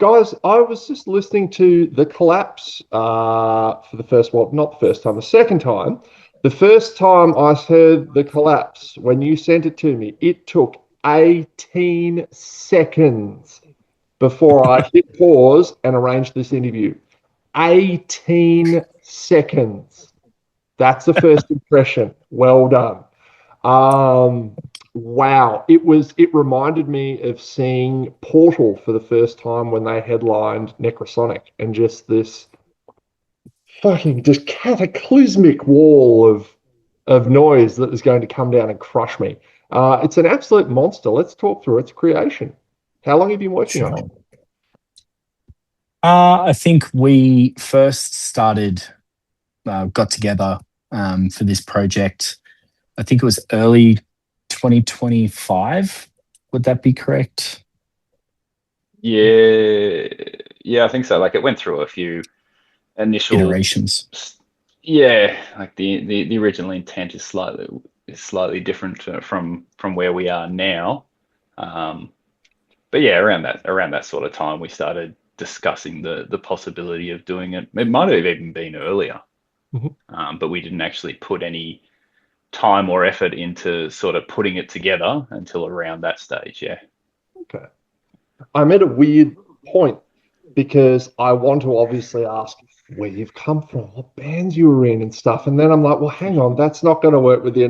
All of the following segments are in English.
guys, I was just listening to The Collapse for the first, well, not the first time, the second time. The first time I heard The Collapse, when you sent it to me, it took 18 seconds before I hit pause and arranged this interview. 18 seconds. That's the first impression. Well done. Wow. It reminded me of seeing Portal for the first time when they headlined Necrosonic, and just this fucking just cataclysmic wall of noise that is going to come down and crush me. It's an absolute monster. Let's talk through its creation. How long have you been working on it? I think we first started, got together for this project. I think it was early 2025. Would that be correct? Yeah, I think so. Like, it went through a few initial iterations. Yeah, like the original intent is slightly different from where we are now. But yeah, around that sort of time, we started discussing the possibility of doing it. It might have even been earlier, but we didn't actually put any time or effort into sort of putting it together until around that stage. Yeah. Okay. I'm at a weird point because I want to obviously ask where you've come from, what bands you were in and stuff. And then I'm like, well, hang on, that's not going to work with the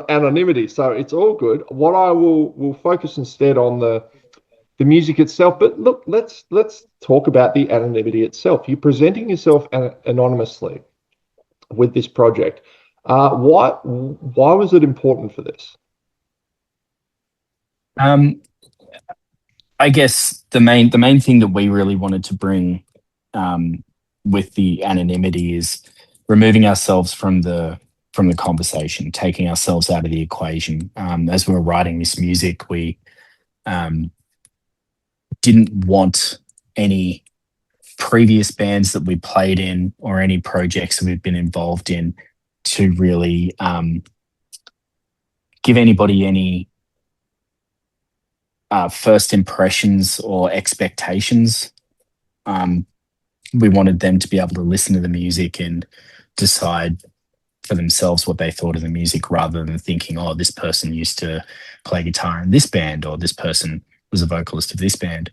anonymity. So it's all good. What I will focus instead on the music itself. But look, let's talk about the anonymity itself. You're presenting yourself anonymously with this project. Why was it important for this? I guess the main thing that we really wanted to bring with the anonymity is removing ourselves from the conversation, taking ourselves out of the equation. As we were writing this music, we didn't want any previous bands that we played in or any projects that we've been involved in to really give anybody any first impressions or expectations. We wanted them to be able to listen to the music and decide for themselves what they thought of the music, rather than thinking, oh, this person used to play guitar in this band, or this person was a vocalist of this band.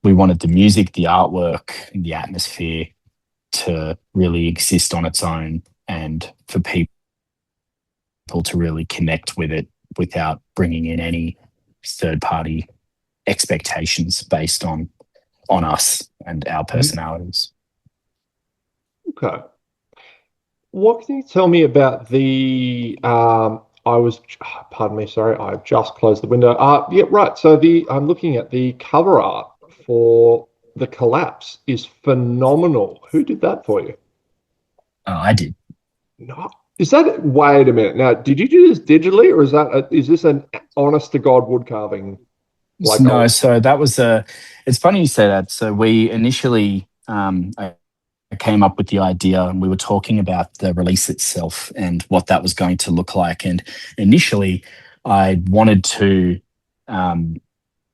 We wanted the music, the artwork, and the atmosphere to really exist on its own, and for people to really connect with it without bringing in any third-party expectations based on us and our personalities. Okay. What can you tell me about the pardon me, sorry, I've just closed the window. Yeah, right. So I'm looking at the cover art for The Collapse is phenomenal. Who did that for you? I did. No. Wait a minute. Now, did you do this digitally, or is this an honest to God wood carving? No, so that was it's funny you say that. So we initially, I came up with the idea, and we were talking about the release itself and what that was going to look like. And initially, I wanted to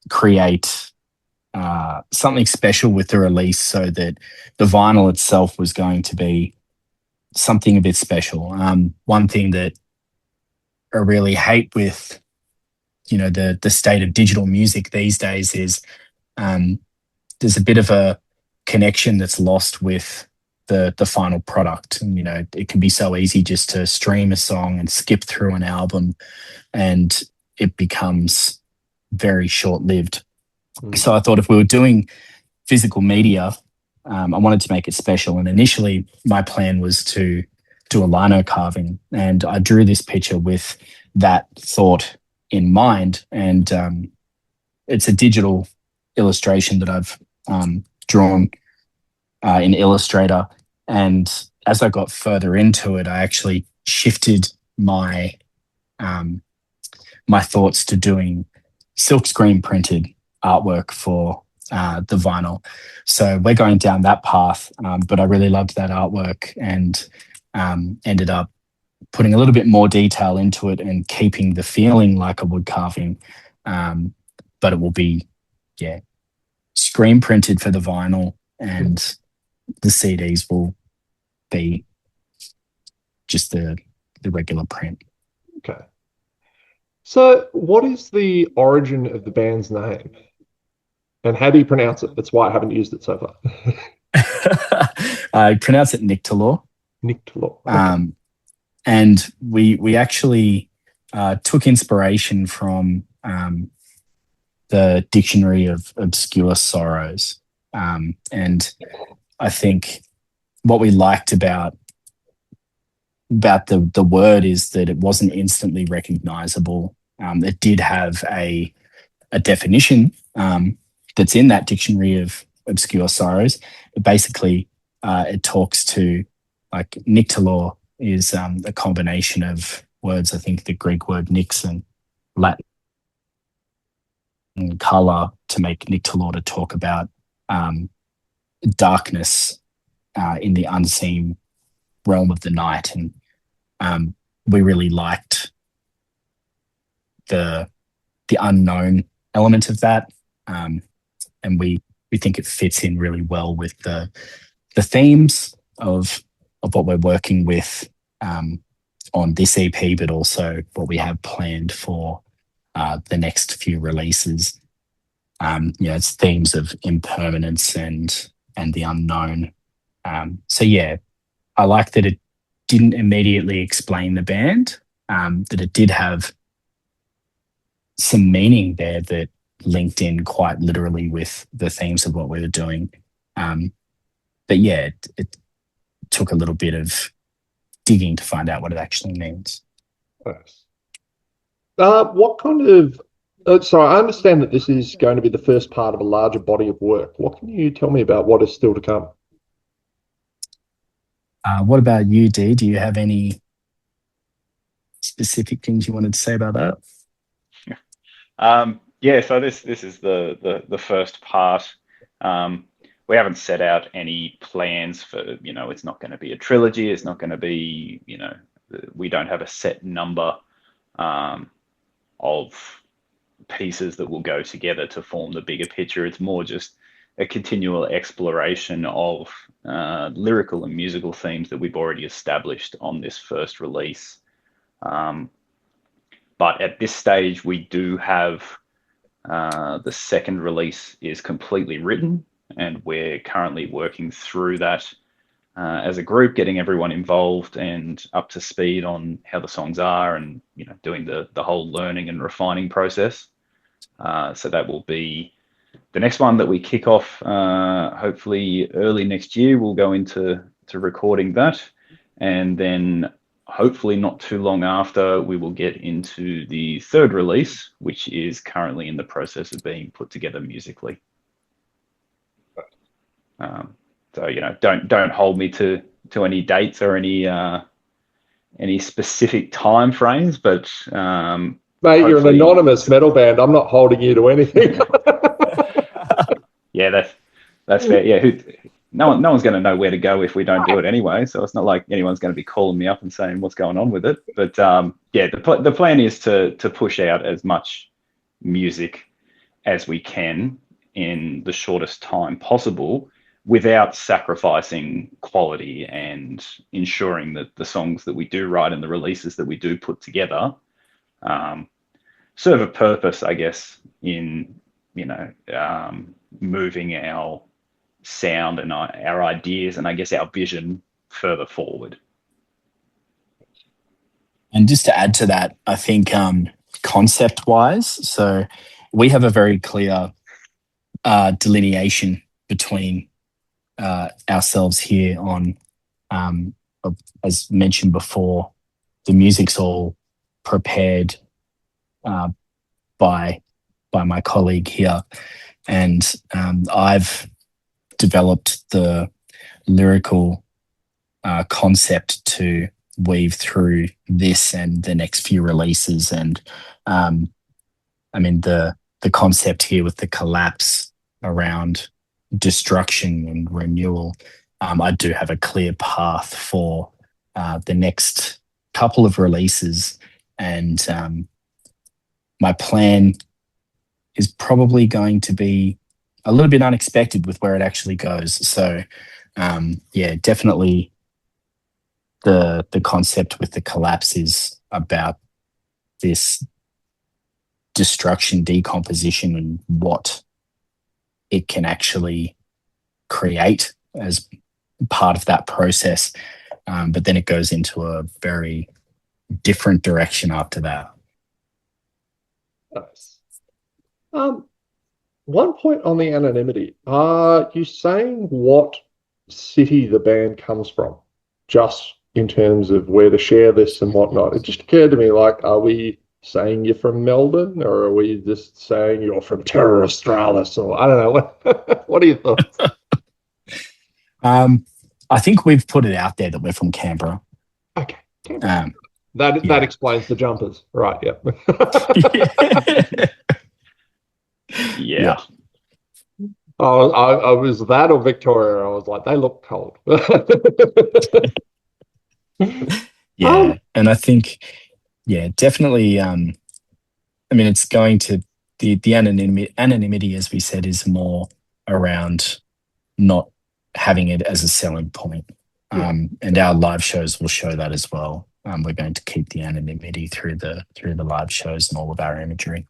create something special with the release, so that the vinyl itself was going to be something a bit special. One thing that I really hate with, the state of digital music these days is there's a bit of a connection that's lost with the final product. And, it can be so easy just to stream a song and skip through an album, and it becomes very short-lived. So I thought if we were doing physical media, I wanted to make it special. And initially my plan was to do a lino carving, and I drew this picture with that thought in mind. And it's a digital illustration that I've drawn in Illustrator. And as I got further into it, I actually shifted my my thoughts to doing silkscreen printed artwork for the vinyl. So we're going down that path, but I really loved that artwork, and ended up putting a little bit more detail into it and keeping the feeling like a wood carving, but it will be screen printed for the vinyl, and the CDs will be just the regular print. Okay. So, what is the origin of the band's name? And how do you pronounce it? That's why I haven't used it so far. I pronounce it NYCTALOR. NYCTALOR. Okay. And we actually took inspiration from the Dictionary of Obscure Sorrows. And I think what we liked about the word is that it wasn't instantly recognizable. It did have a definition that's in that Dictionary of Obscure Sorrows. But basically, it talks to, like, NYCTALOR is a combination of words. I think the Greek word nix and Latin color to make NYCTALOR to talk about darkness in the unseen realm of the night. And we really liked the unknown element of that. And we think it fits in really well with the themes of what we're working with on this EP, but also what we have planned for the next few releases. It's themes of impermanence and the unknown. So yeah, I like that it didn't immediately explain the band, that it did have some meaning there that linked in quite literally with the themes of what we were doing. But yeah, it took a little bit of digging to find out what it actually means. Nice. What kind of... so I understand that this is going to be the first part of a larger body of work. What can you tell me about what is still to come? What about you, Dee? Do you have any specific things you wanted to say about that? Yeah, so this is the first part. We haven't set out any plans for, it's not going to be a trilogy. It's not going to be, we don't have a set number of pieces that will go together to form the bigger picture. It's more just a continual exploration of lyrical and musical themes that we've already established on this first release. But at this stage, we do have the second release is completely written, and we're currently working through that as a group, getting everyone involved and up to speed on how the songs are, and doing the whole learning and refining process. So that will be the next one that we kick off. Hopefully early next year, we'll go into recording that, and then hopefully not too long after, we will get into the third release, which is currently in the process of being put together musically. So don't hold me to any dates or any specific time frames, but mate, you're an anonymous metal band. I'm not holding you to anything. Yeah, that's fair. Yeah, no one's going to know where to go if we don't do it anyway. So it's not like anyone's going to be calling me up and saying what's going on with it. But yeah, the plan is to push out as much music as we can in the shortest time possible, without sacrificing quality, and ensuring that the songs that we do write and the releases that we do put together serve a purpose, I guess, in moving our sound and our ideas and I guess our vision further forward. And just to add to that, I think concept wise, so we have a very clear delineation between ourselves here on, as mentioned before, the music's all prepared by my colleague here, and I've developed the lyrical concept to weave through this and the next few releases. And the concept here with the collapse around destruction and renewal, I do have a clear path for the next couple of releases, and my plan is probably going to be a little bit unexpected with where it actually goes. So, yeah, definitely the concept with the collapse is about this destruction, decomposition, and what it can actually create as part of that process. But then it goes into a very different direction after that. Nice. One point on the anonymity. Are you saying what city the band comes from? Just in terms of where to share this and whatnot. It just occurred to me, like, are we saying you're from Melbourne, or are we just saying you're from Terra Australis, or I don't know. What are your thoughts? I think we've put it out there that we're from Canberra. Okay. Canberra. That explains the jumpers. Right, yeah. Yeah. I was that or Victoria. I was like, they look cold. Yeah. And I think, yeah, definitely. I mean, it's going to the anonymity, as we said, is more around not having it as a selling point. And our live shows will show that as well. We're going to keep the anonymity through the live shows and all of our imagery.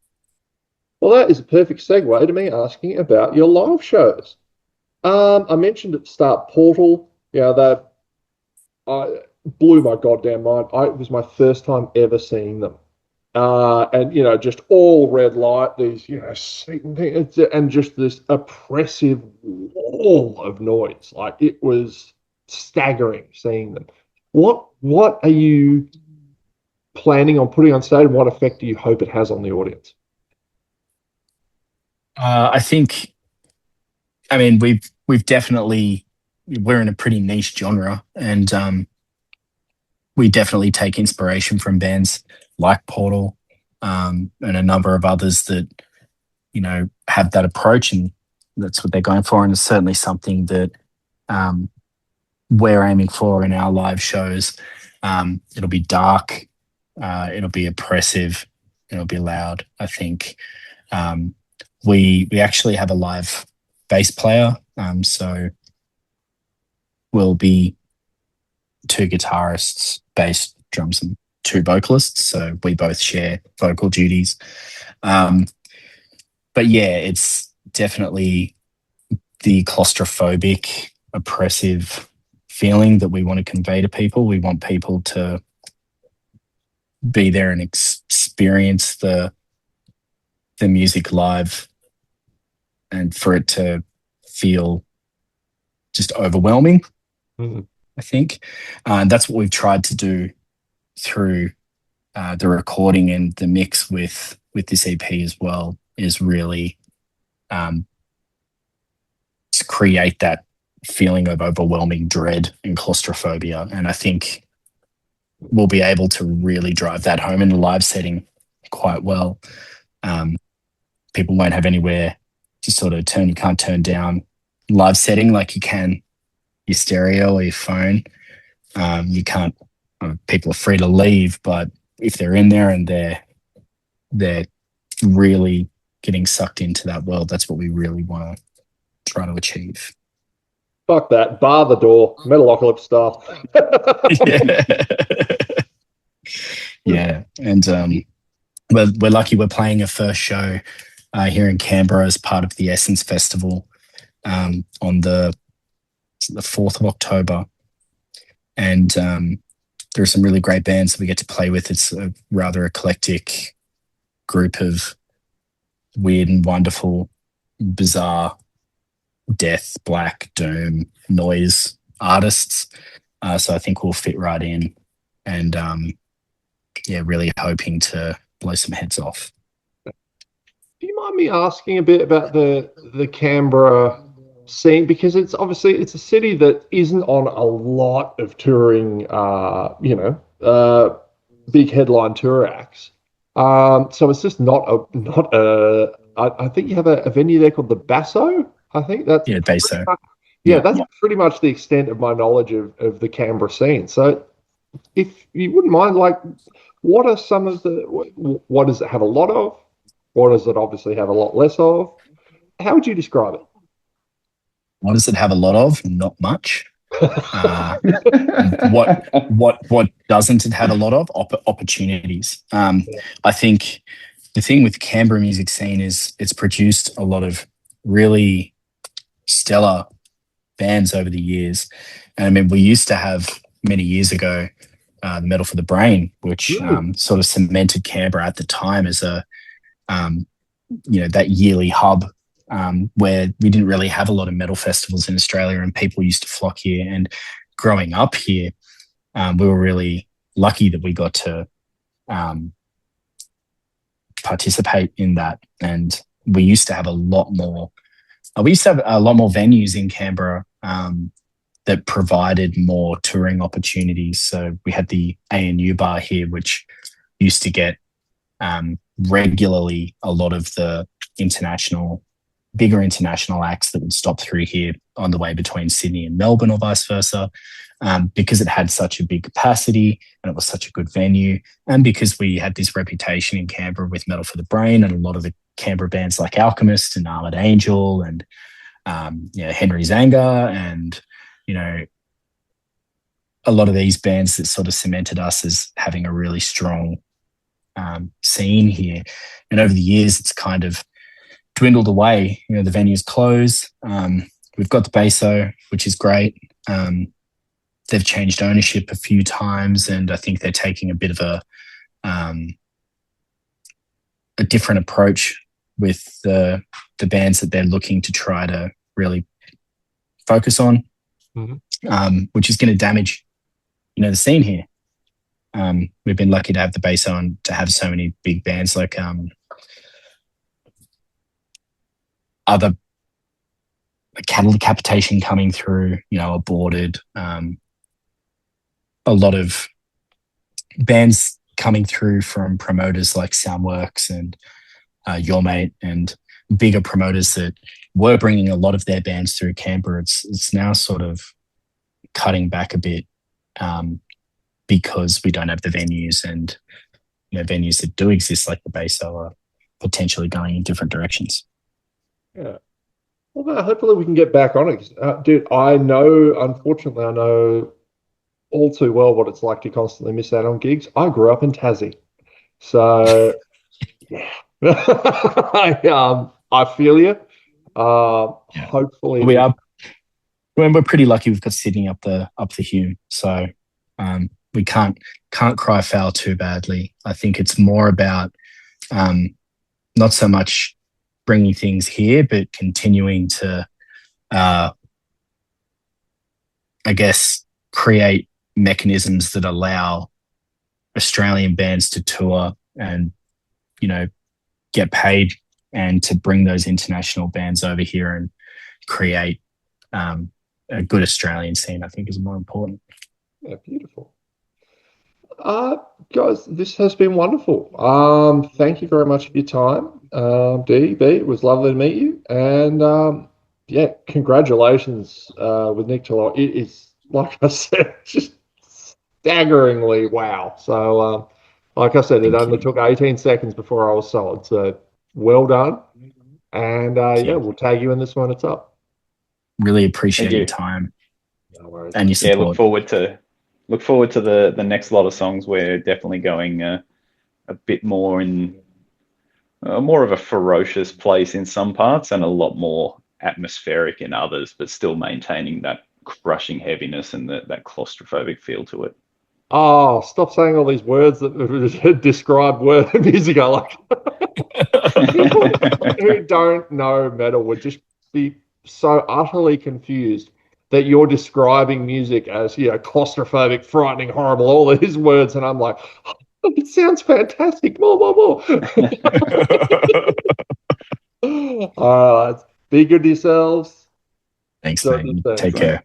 Well, that is a perfect segue to me asking about your live shows. I mentioned at the start Portal. Yeah, that blew my goddamn mind. It was my first time ever seeing them. And, just all red light, these, and just this oppressive wall of noise. Like, it was staggering seeing them. What are you planning on putting on stage, and what effect do you hope it has on the audience? I think, I mean, we've definitely, we're in a pretty niche genre, and we definitely take inspiration from bands like Portal, and a number of others that, have that approach, and that's what they're going for. And it's certainly something that we're aiming for in our live shows. It'll be dark, it'll be oppressive, it'll be loud. I think we actually have a live bass player, so we'll be 2 guitarists, bass, drums, and 2 vocalists. So we both share vocal duties. But yeah, it's definitely the claustrophobic, oppressive feeling that we want to convey to people. We want people to be there and experience the music live, and for it to feel just overwhelming. Mm-hmm. I think that's what we've tried to do through the recording and the mix with this EP as well, is really to create that feeling of overwhelming dread and claustrophobia. And I think we'll be able to really drive that home in a live setting quite well. People won't have anywhere to sort of turn. You can't turn down live setting like you can your stereo or your phone. You can't, people are free to leave, but if they're in there and they're really getting sucked into that world, that's what we really want to try to achieve. Fuck that. Bar the door. Metalocalypse stuff. Yeah. And we're lucky we're playing a first show here in Canberra as part of the Essence Festival on the 4th of October. And there are some really great bands that we get to play with. It's a rather eclectic group of weird and wonderful, bizarre, death, black, doom, noise artists. So I think we'll fit right in, and really hoping to blow some heads off. Do you mind me asking a bit about the Canberra scene? Because it's obviously a city that isn't on a lot of touring, big headline tour acts. So it's just not a. I think you have a venue there called the Basso. I think that's Basso. That's pretty much the extent of my knowledge of the Canberra scene. So, if you wouldn't mind, like, what are some of the? What does it have a lot of? What does it obviously have a lot less of? How would you describe it? What does it have a lot of? Not much. What doesn't it have a lot of? Opportunities. I think the thing with Canberra music scene is it's produced a lot of really stellar bands over the years. And I mean, we used to have many years ago the Metal for the Brain, which sort of cemented Canberra at the time as a that yearly hub where we didn't really have a lot of metal festivals in Australia, and people used to flock here. And growing up here, we were really lucky that we got to participate in that. And we used to have a lot more. We used to have a lot more venues in Canberra that provided more touring opportunities. So we had the ANU bar here, which used to get regularly a lot of the bigger international acts that would stop through here on the way between Sydney and Melbourne or vice versa, because it had such a big capacity and it was such a good venue, and because we had this reputation in Canberra with Metal for the Brain and a lot of the Canberra bands like Alchemist and Armored Angel and Henry Zanga and a lot of these bands that sort of cemented us as having a really strong scene here. And over the years, it's kind of dwindled away. The venues close. We've got the Basso, which is great. They've changed ownership a few times, and I think they're taking a bit of a different approach with the bands that they're looking to try to really focus on, which is going to damage, the scene here. We've been lucky to have the Basso and to have so many big bands like other Cattle Decapitation coming through, Aborted, a lot of bands coming through from promoters like Soundworks and Your Mate and bigger promoters that were bringing a lot of their bands through Canberra. It's now sort of cutting back a bit because we don't have the venues, and venues that do exist like the Basso are potentially going in different directions. Yeah. Well, hopefully we can get back on it. Dude, unfortunately, I know all too well what it's like to constantly miss out on gigs. I grew up in Tassie. So, yeah. I feel you. Hopefully. We're pretty lucky we've got Sydney up the Hume. So we can't cry foul too badly. I think it's more about not so much bringing things here, but continuing to, I guess, create mechanisms that allow Australian bands to tour and, get paid, and to bring those international bands over here and create a good Australian scene, I think, is more important. Yeah, beautiful. Guys, this has been wonderful. Thank you very much for your time. DB, it was lovely to meet you. And congratulations with NYCTALOR. It is, like I said, just staggeringly wow. So, like I said, it only took 18 seconds before I was sold. So, well done. And we'll tag you in this when it's up. Really appreciate your time. No worries. And your support. Yeah, look forward to the next lot of songs. We're definitely going a bit more in more of a ferocious place in some parts and a lot more atmospheric in others, but still maintaining that crushing heaviness and that claustrophobic feel to it. Oh, stop saying all these words that describe music. I like. People who don't know metal would just be so utterly confused that you're describing music as, claustrophobic, frightening, horrible, all these words. And I'm like, oh, it sounds fantastic. More. All right. Be good to yourselves. Thanks, mate. Take care.